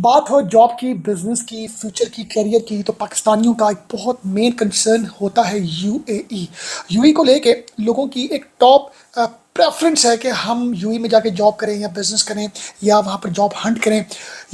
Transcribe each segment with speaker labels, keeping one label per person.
Speaker 1: बात हो जॉब की, बिजनेस की, फ्यूचर की, करियर की, तो पाकिस्तानियों का एक बहुत मेन कंसर्न होता है यूएई। यूएई को लेके लोगों की एक टॉप प्रेफरेंस है कि हम यूएई में जाके जॉब करें या बिजनेस करें या वहाँ पर जॉब हंट करें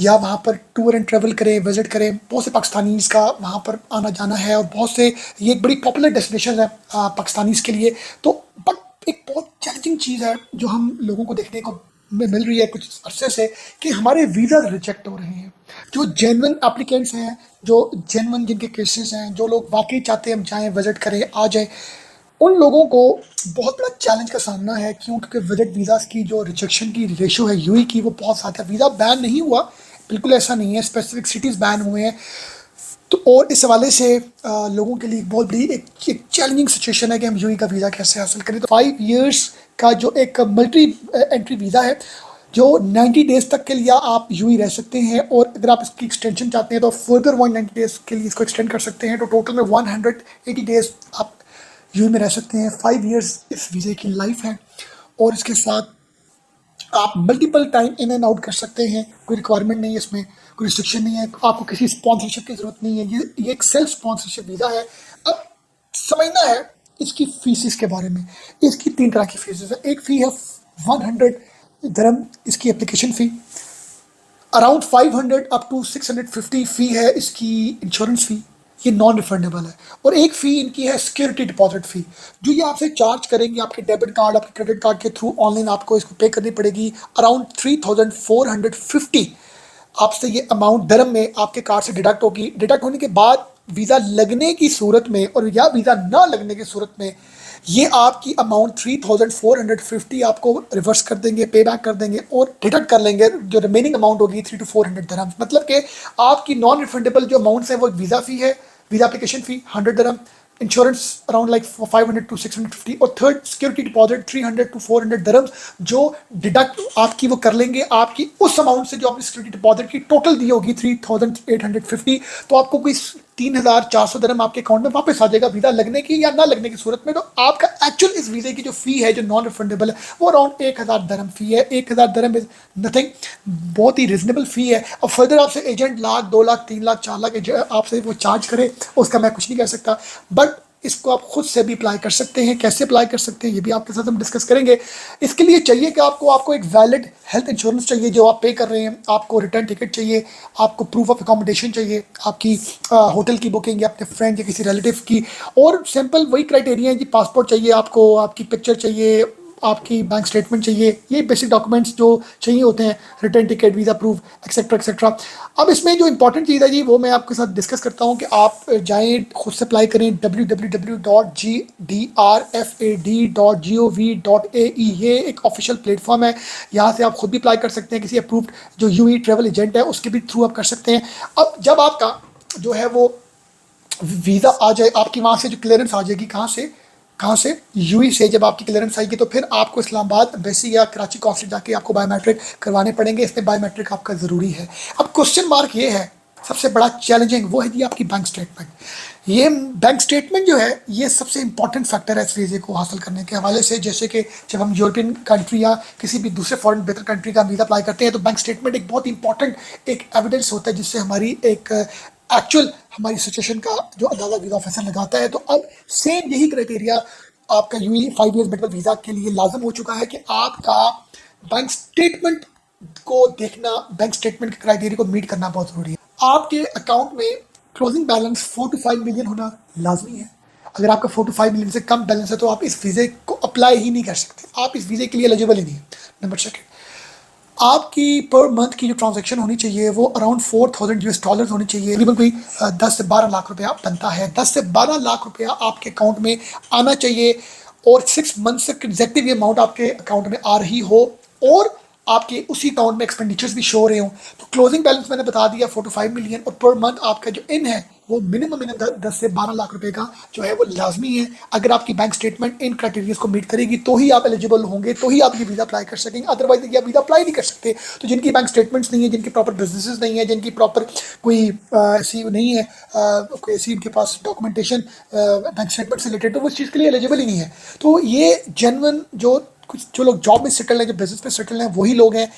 Speaker 1: या वहाँ पर टूर एंड ट्रेवल करें, विजिट करें। बहुत से पाकिस्तानीज़ का वहाँ पर आना जाना है और बहुत से ये एक बड़ी पॉपुलर डेस्टिनेशन है पाकिस्तानीज़ के लिए। तो बट एक बहुत चैलेंजिंग चीज़ है जो हम लोगों को देखने को मिल रही है कुछ अरसे से, कि हमारे वीज़ा रिजेक्ट हो रहे हैं। जो जेन्युइन एप्लीकेंट्स हैं, जो जेन्युइन जिनके केसेस हैं, जो लोग वाकई चाहते हैं हम जाएं, विजिट करें, आ जाएं, उन लोगों को बहुत बड़ा चैलेंज का सामना है। क्यों? क्योंकि विजिट वीज़ास की जो रिजेक्शन की रेशो है यूएई की, वो बहुत ज़्यादा है। वीज़ा बैन नहीं हुआ, बिल्कुल ऐसा नहीं है, स्पेसिफिक सिटीज़ बैन हुए हैं। तो और इस हवाले से लोगों के लिए बहुत बड़ी एक चैलेंजिंग सिचुएशन है कि हम यूएई का वीज़ा कैसे हासिल करें। तो 5 years का जो एक मिलिट्री एंट्री वीज़ा है, जो 90 डेज तक के लिए आप यूएई रह सकते हैं, और अगर आप इसकी एक्सटेंशन चाहते हैं तो फर्दर 190 डेज के लिए इसको एक्सटेंड कर सकते हैं। तो टोटल में 180 डेज आप यूएई में रह सकते हैं। 5 years इस वीज़े की लाइफ है, और इसके साथ आप multiple time in and out कर सकते हैं। कोई रिक्वायरमेंट नहीं है इसमें, कोई रिस्ट्रिक्शन नहीं है, आपको किसी स्पॉन्सरशिप की ज़रूरत नहीं है। ये एक सेल्फ स्पॉन्सरशिप वीज़ा है। अब समझना है इसकी फीसिस के बारे में। इसकी 3 तरह की फीसेस है। एक फ़ी है 100 dirham, इसकी application fee. Around 500 up to 650 fee है इसकी इंश्योरेंस फ़ी, ये नॉन रिफंडेबल है। और एक फ़ी इनकी है सिक्योरिटी डिपॉजिट फ़ी, जो ये आपसे चार्ज करेंगे आपके डेबिट कार्ड, आपके क्रेडिट कार्ड के थ्रू ऑनलाइन आपको इसको पे करनी पड़ेगी। अराउंड 3450 आपसे ये अमाउंट दरम में आपके कार्ड से डिडक्ट होगी। डिडक्ट होने के बाद वीज़ा लगने की सूरत में और या वीज़ा ना लगने की सूरत में ये आपकी अमाउंट 3450 आपको रिवर्स कर देंगे, पे बैक कर देंगे, और डिडक्ट कर लेंगे जो रिमेनिंग अमाउंट होगी 300 to 400 दरम। मतलब कि आपकी नॉन रिफंडेबल जो अमाउंट्स है वो वीज़ा फ़ी है, वीज़ा एप्लीकेशन फ़ी 100 दरम, इंश्योरेंस अराउंड लाइक 500 to 650, और थर्ड सिक्योरिटी डिपॉजिट 300 to 400 दरम, जो डिडक्ट आपकी वो कर लेंगे आपकी उस अमाउंट से जो आपने सिक्योरिटी डिपॉजिट की टोटल दी होगी 3850। तो आपको कोई 3400 दरम आपके अकाउंट में वापस आ जाएगा वीज़ा लगने की या ना लगने की सूरत में। तो आपका एक्चुअल इस वीज़े की जो फ़ी है जो नॉन रिफंडेबल है वो अराउंड 1000 दरम फ़ी है। 1000 दरम इज नथिंग, बहुत ही रिजनेबल फ़ी है। और फर्दर आपसे एजेंट 1,00,000, 2,00,000, 3,00,000, 4,00,000 आपसे वो चार्ज करे, उसका मैं कुछ नहीं कह सकता। बट इसको आप खुद से भी अप्लाई कर सकते हैं। कैसे अप्लाई कर सकते हैं ये भी आपके साथ हम डिस्कस करेंगे। इसके लिए चाहिए कि आपको एक वैलिड हेल्थ इंश्योरेंस चाहिए जो आप पे कर रहे हैं, आपको रिटर्न टिकट चाहिए, आपको प्रूफ ऑफ अकोमोडेशन चाहिए, आपकी होटल की बुकिंग या अपने फ्रेंड या किसी रिलेटिव की, और सिंपल वही क्राइटेरिया है जी। पासपोर्ट चाहिए आपको, आपकी पिक्चर चाहिए, आपकी बैंक स्टेटमेंट चाहिए, ये बेसिक डॉक्यूमेंट्स जो चाहिए होते हैं, return ticket, visa proof, etcetera etcetera. अब इसमें जो इंपॉर्टेंट चीज़ है जी वो मैं आपके साथ डिस्कस करता हूँ कि आप जाएँ खुद से अप्लाई करें www.gdrfad.gov.ae। ये एक ऑफिशियल प्लेटफॉर्म है, यहाँ से आप खुद भी अप्लाई कर सकते हैं। किसी अप्रूव्ड जो यूएई ट्रैवल एजेंट है उसके भी थ्रू आप कर सकते हैं। अब जब आपका जो है वो वीज़ा आ जाए, आपकी वहाँ से जो क्लियरेंस आ जाएगी, कहाँ से यूएई से जब आपकी क्लियरेंस आएगी तो फिर आपको इस्लामाबाद एम्बेसी या कराची कॉन्सुलेट जाके आपको बायोमेट्रिक करवाने पड़ेंगे। इसमें बायोमेट्रिक आपका ज़रूरी है। अब क्वेश्चन मार्क ये है, सबसे बड़ा चैलेंजिंग वो है जी आपकी बैंक स्टेटमेंट। ये बैंक स्टेटमेंट जो है ये सबसे इंपॉर्टेंट फैक्टर है इस वीज़े को हासिल करने के हवाले से। जैसे कि जब हम यूरोपियन कंट्री या किसी भी दूसरे फॉरेन बेहतर कंट्री का वीज़ा अप्लाई करते हैं तो बैंक स्टेटमेंट एक बहुत इंपॉर्टेंट एक एविडेंस होता है जिससे हमारी एक एक्चुअल हमारी सिचुएशन का जो अंदाज़ा वीज़ा ऑफिसर लगाता है। तो अब सेम यही क्राइटेरिया आपका यूएई 5 years मेडिकल वीज़ा के लिए लाजम हो चुका है कि आपका बैंक स्टेटमेंट को देखना, बैंक स्टेटमेंट के क्राइटेरिया को मीट करना बहुत ज़रूरी है। आपके अकाउंट में क्लोजिंग बैलेंस 4 to 5 मिलियन होना लाजमी है। अगर आपका 4 to 5 मिलियन से कम बैलेंस है तो आप इस वीज़े को अप्लाई ही नहीं कर सकते, आप इस वीज़े के लिए एलिजिबल ही नहीं है। नंबर सेकंड, आपकी पर मंथ की जो ट्रांजैक्शन होनी चाहिए वो अराउंड $4,000 होनी चाहिए। तकरीबन कोई 10 से 12 लाख रुपया बनता है। 10 से 12 लाख रुपया आपके अकाउंट में आना चाहिए, और 6 मंथ से एग्जैक्टिव ये अमाउंट आपके अकाउंट में आ रही हो, और आपके उसी अकाउंट में एक्सपेंडिचर्स भी शो हो रहे हो। तो क्लोजिंग बैलेंस मैंने बता दिया 4 to 5 मिलियन, और पर मंथ आपका जो इन है वो मिनिमम 10 से 12 लाख रुपए का जो है वो लाजमी है। अगर आपकी बैंक स्टेटमेंट इन क्राइटेरियाज को मीट करेगी तो ही आप एलिजिबल होंगे, तो ही आप ये वीज़ा अप्लाई कर सकेंगे, अदरवाइज ये वीज़ा अप्लाई नहीं कर सकते। तो जिनकी बैंक स्टेटमेंट्स नहीं है, जिनकी प्रॉपर बिजनेसेस नहीं है, जिनकी प्रॉपर कोई ऐसी नहीं है, कोई ऐसी उनके पास डॉक्यूमेंटेशन बैंक स्टेटमेंट से रिलेटेड, तो वो इस चीज़ के लिए एलिजिबल ही नहीं है। तो ये जेन्युइन जो लोग जॉब में सेटल हैं, जो बिजनेस में सेटल हैं, वही लोग हैं।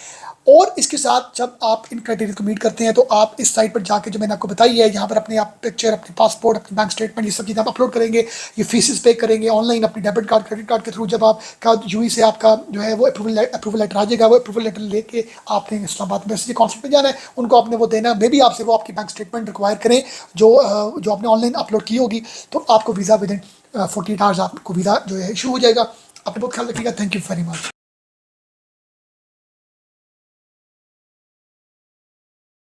Speaker 1: और इसके साथ जब आप इन क्राइटेरिया को मीट करते हैं तो आप इस साइट पर जाके जो मैंने आपको बताई है, यहाँ पर अपने आप पिक्चर, अपने पासपोर्ट, अपने बैंक स्टेटमेंट, ये सब चीज़ें आप अपलोड करेंगे, ये फीसेस पे करेंगे ऑनलाइन अपनी डेबिट कार्ड, क्रेडिट कार्ड के थ्रू। जब आपका यूएई से आपका जो है वो अप्रूवल लेटर आ जाएगा, वो अप्रूवल लेटर लेके आपने इस्लामाबाद में कॉन्सुलेट में जाना है, उनको आपने वो देना। मे भी आपसे वो आपकी बैंक स्टेटमेंट रिक्वायर करें जो आपने ऑनलाइन अपलोड की होगी, तो आपको वीज़ा विद इन 48 आवर्स आपको वीज़ा जो है इशू हो जाएगा। अपने बहुत ख्याल रखिएगा। Thank you very much.